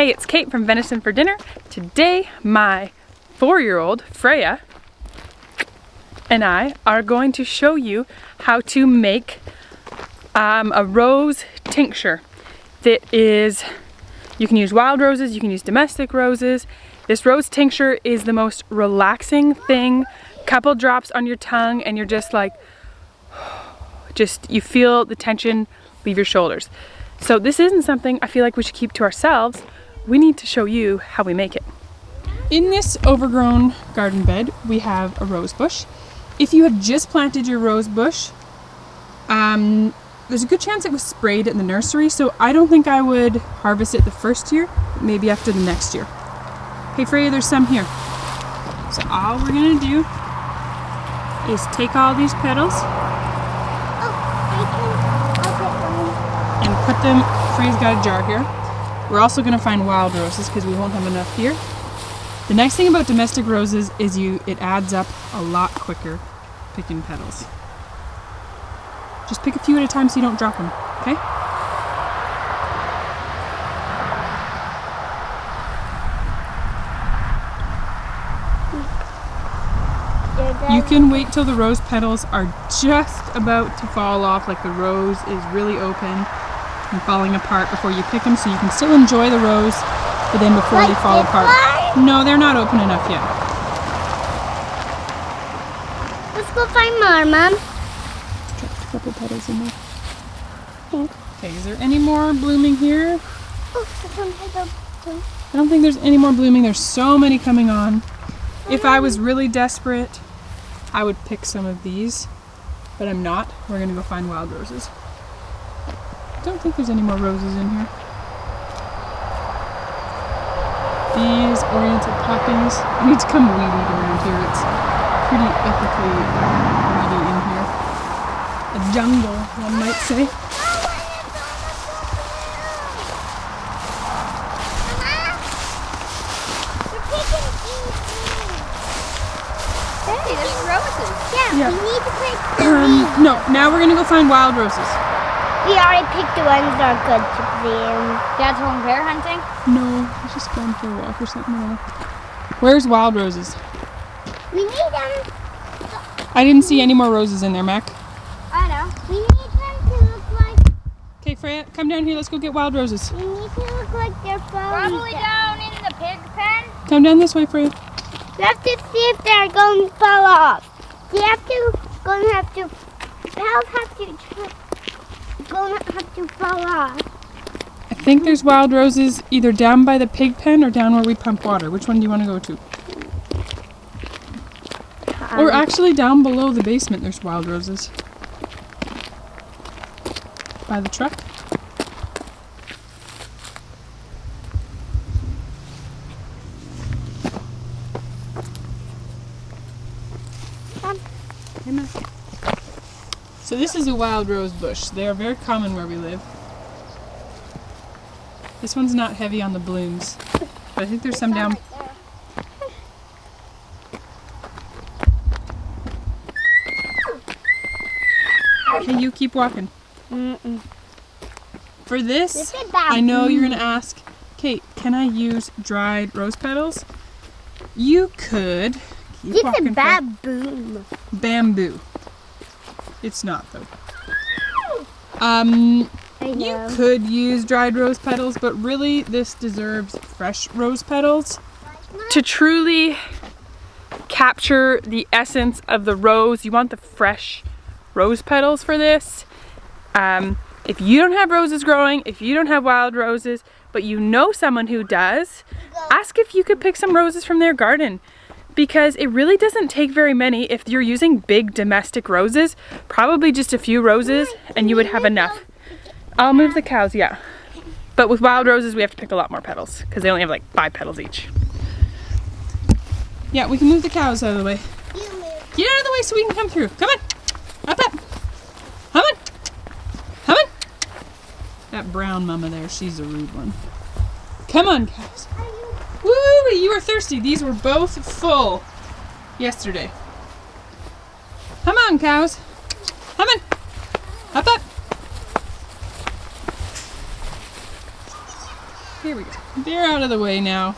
Hey, it's Kate from Venison for Dinner. Today, my 4-year-old, Freya, and I are going to show you how to make a rose tincture. That is, you can use wild roses, you can use domestic roses. This rose tincture is the most relaxing thing. Couple drops on your tongue and you're just like, you feel the tension leave your shoulders. So this isn't something I feel like we should keep to ourselves. We need to show you how we make it. In this overgrown garden bed, we have a rose bush. If you have just planted your rose bush, there's a good chance it was sprayed in the nursery, so I don't think I would harvest it the first year, maybe after the next year. Hey Freya, there's some here. So all we're gonna do is take all these petals and put them, Freya's got a jar here. We're also gonna find wild roses because we won't have enough here. The nice thing about domestic roses is it adds up a lot quicker picking petals. Just pick a few at a time so you don't drop them, okay? You can wait till the rose petals are just about to fall off, like the rose is really open and falling apart before you pick them, so you can still enjoy the rose, but then before they fall apart. No, they're not open enough yet. Let's go find more, Mom. Dropped a couple petals in there. Okay, is there any more blooming here? I don't think there's any more blooming. There's so many coming on. If I was really desperate, I would pick some of these, but I'm not. We're gonna go find wild roses. I don't think there's any more roses in here. These oriental poppings. I need to come weed around here. It's pretty ethically weedy in here. A jungle, one might say. Hey, there's roses. Yeah. We need to pick the weeds. No, now we're gonna go find wild roses. We already picked the ones that are good to see. Dad's home bear hunting? No, he's just going for a walk or something. Where's wild roses? We need them. I didn't see any more roses in there, Mac. I know. We need them to look like. Okay, Freya, come down here. Let's go get wild roses. We need to look like they're falling. Probably down in the pig pen. Come down this way, Freya. We have to see if they're going to fall off. Petals have to fall off. I think there's wild roses either down by the pig pen or down where we pump water. Which one do you want to go to? Or actually down below the basement there's wild roses. By the truck. So this is a wild rose bush. They are very common where we live. This one's not heavy on the blooms, but I think there's some down. Okay, you keep walking. For this, I know you're gonna ask, Kate, can I use dried rose petals? You could. Keep walking. It's a baboon. Bamboo. It's not though. You could use dried rose petals, but really this deserves fresh rose petals. To truly capture the essence of the rose, you want the fresh rose petals for this. If you don't have roses growing, if you don't have wild roses, but you know someone who does, ask if you could pick some roses from their garden. Because it really doesn't take very many. If you're using big domestic roses, probably just a few roses and you would have enough. I'll move the cows, yeah. But with wild roses, we have to pick a lot more petals because they only have like 5 petals each. Yeah, we can move the cows out of the way. Get out of the way so we can come through. Come on. Up. Come on. Come on. That brown mama there, she's a rude one. Come on, cows. Woo! You are thirsty. These were both full yesterday. Come on, cows. Come on. Up. Here we go. They're out of the way now.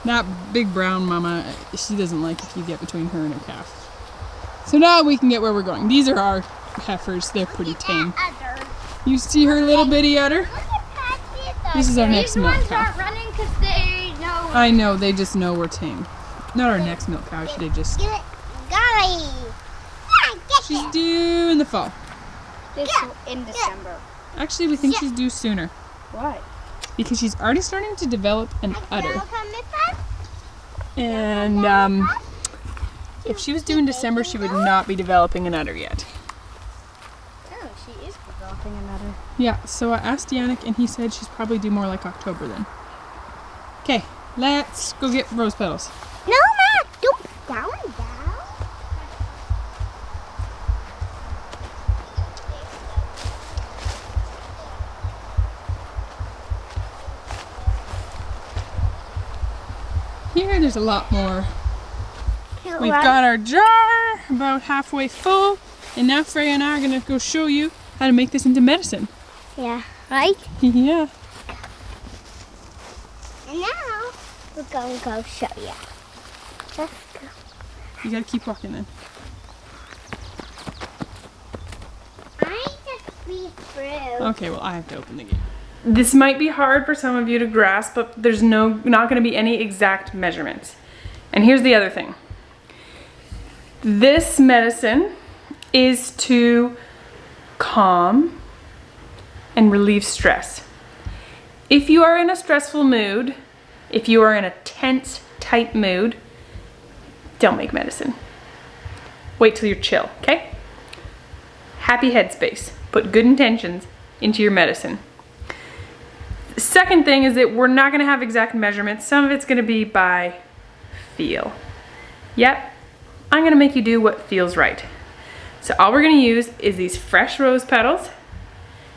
That big brown mama, she doesn't like if you get between her and her calf. So now we can get where we're going. These are our heifers. They're pretty tame. You see her little bitty udder? This is our next milk cow. Running 'cause they know. I know, they just know we're tame. Not our next milk cow, they just... Golly! She's due in the fall. In December. Actually, we think she's due sooner. Why? Because she's already starting to develop an udder. And if she was due in December, she would not be developing an udder yet. Oh, she is developing another. Yeah, so I asked Yannick and he said she's probably due more like October then. Okay, let's go get rose petals. No, Ma! Don't down. Here, there's a lot more. We've got our jar about halfway full, and now Freya and I are gonna go show you how to make this into medicine. Yeah, right? Yeah. And now we're going to go show you. Let's go. You gotta keep walking then. I just be through. Okay, well I have to open the gate. This might be hard for some of you to grasp, but there's not gonna be any exact measurements. And here's the other thing. This medicine is to calm and relieve stress. If you are in a stressful mood, if you are in a tense, tight mood, don't make medicine. Wait till you're chill, okay? Happy headspace. Put good intentions into your medicine. The second thing is that we're not gonna have exact measurements. Some of it's gonna be by feel. Yep, I'm gonna make you do what feels right. So all we're gonna use is these fresh rose petals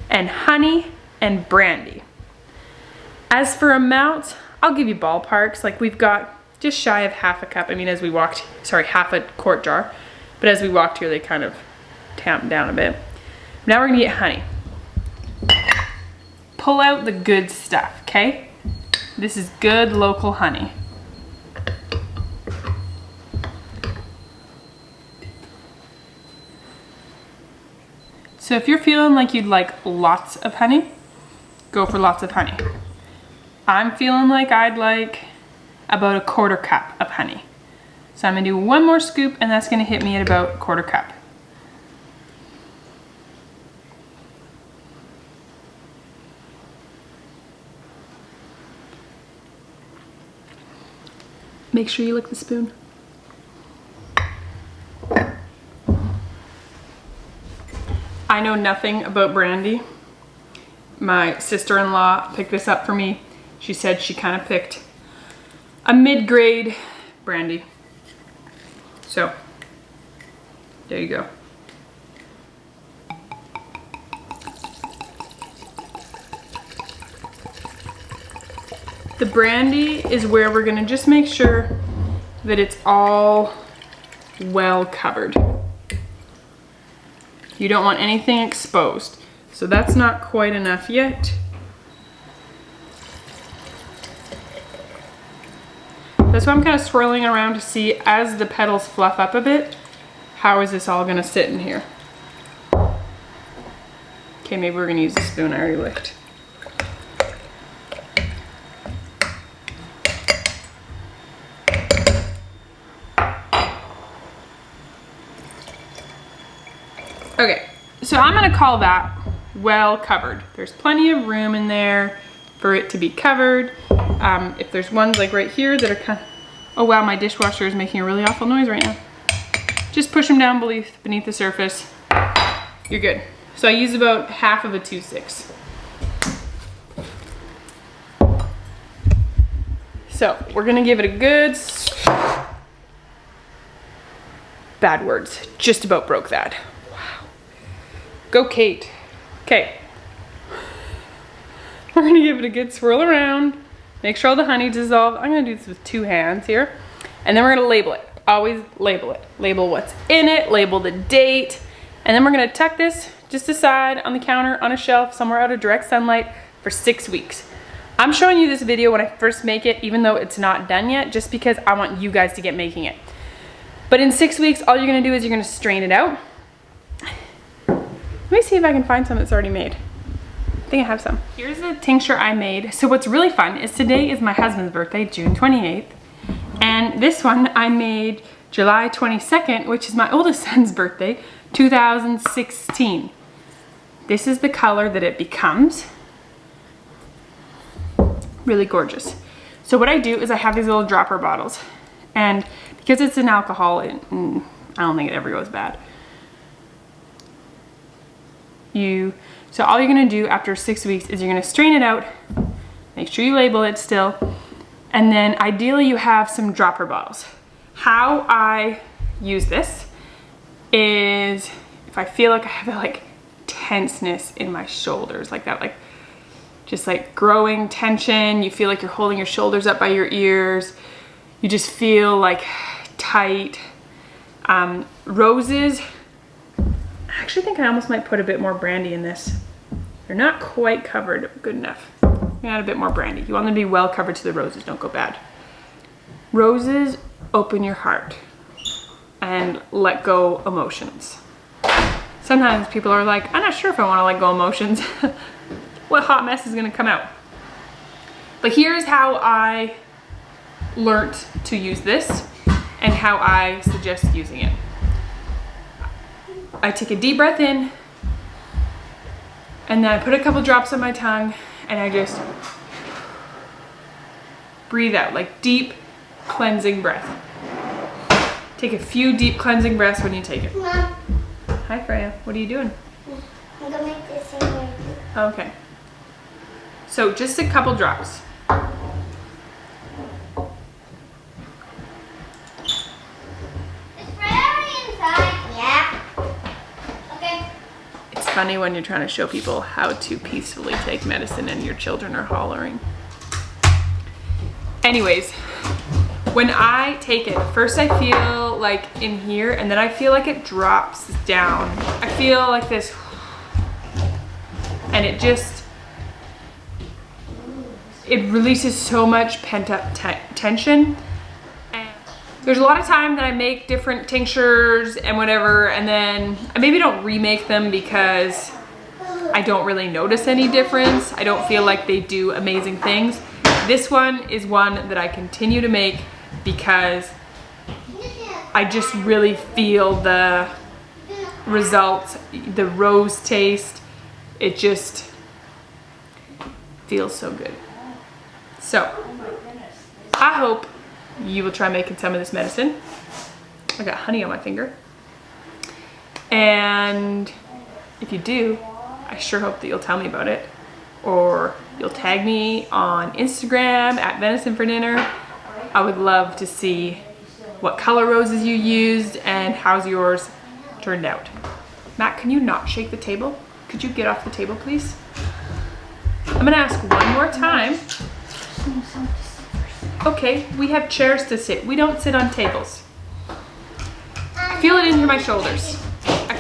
and honey and brandy. As for amounts, I'll give you ballparks. Like we've got just shy of half a cup. I mean, as we walked, sorry, half a quart jar. But as we walked here, they kind of tamped down a bit. Now we're gonna get honey. Pull out the good stuff, okay? This is good local honey. So if you're feeling like you'd like lots of honey, go for lots of honey. I'm feeling like I'd like about a quarter cup of honey. So I'm gonna do one more scoop and that's gonna hit me at about a quarter cup. Make sure you lick the spoon. I know nothing about brandy. My sister-in-law picked this up for me. She said she kind of picked a mid-grade brandy. So, there you go. The brandy is where we're gonna just make sure that it's all well covered. You don't want anything exposed. So that's not quite enough yet. That's why I'm kind of swirling around to see as the petals fluff up a bit, how is this all gonna sit in here? Okay, maybe we're gonna use the spoon I already licked. Okay, so I'm gonna call that well covered. There's plenty of room in there for it to be covered. If there's ones like right here that are kind of, oh wow, my dishwasher is making a really awful noise right now. Just push them down beneath the surface. You're good. So I use about half of a 2/6. So we're gonna give it a good, bad words, just about broke that. Go Kate. Okay. We're gonna give it a good swirl around. Make sure all the honey dissolved. I'm gonna do this with 2 hands here. And then we're gonna label it. Always label it. Label what's in it, label the date. And then we're gonna tuck this just aside on the counter on a shelf somewhere out of direct sunlight for 6 weeks. I'm showing you this video when I first make it, even though it's not done yet, just because I want you guys to get making it. But in 6 weeks, all you're gonna do is you're gonna strain it out. Let me see if I can find some that's already made. I think I have some. Here's the tincture I made. So what's really fun is today is my husband's birthday, June 28th. And this one I made July 22nd, which is my oldest son's birthday, 2016. This is the color that it becomes. Really gorgeous. So what I do is I have these little dropper bottles. And because it's an alcohol, I don't think it ever goes bad. So all you're gonna do after 6 weeks is you're gonna strain it out, make sure you label it still, and then ideally you have some dropper bottles. How I use this is if I feel like I have like tenseness in my shoulders, like that, like just like growing tension, you feel like you're holding your shoulders up by your ears, you just feel like tight. Roses, I actually think I almost might put a bit more brandy in this. They're not quite covered good enough. Add a bit more brandy. You want them to be well covered so the roses don't go bad. Roses open your heart and let go emotions. Sometimes people are like, I'm not sure if I want to let go emotions. What hot mess is going to come out? But here's how I learned to use this and how I suggest using it. I take a deep breath in and then I put a couple drops on my tongue and I just breathe out, like deep cleansing breath. Take a few deep cleansing breaths when you take it. Mom. Hi Freya, what are you doing? I'm gonna make this in here. Okay. So just a couple drops. Is Freya inside? Yeah. Okay. It's funny when you're trying to show people how to peacefully take medicine and your children are hollering. Anyways, when I take it, first I feel like in here and then I feel like it drops down. I feel like this, and it releases so much pent up tension. And there's a lot of time that I make different tinctures and whatever, and then I maybe don't remake them because I don't really notice any difference. I don't feel like they do amazing things. This one is one that I continue to make because I just really feel the results, the rose taste. It just feels so good. So I hope you will try making some of this medicine. I got honey on my finger. And if you do, I sure hope that you'll tell me about it, or you'll tag me on Instagram at Venison for Dinner. I would love to see what color roses you used and how's yours turned out. Matt, can you not shake the table? Could you get off the table, please? I'm gonna ask one more time. Okay, we have chairs to sit. We don't sit on tables. Feel it into my shoulders.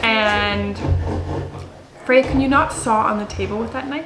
And Freya, can you not saw on the table with that knife?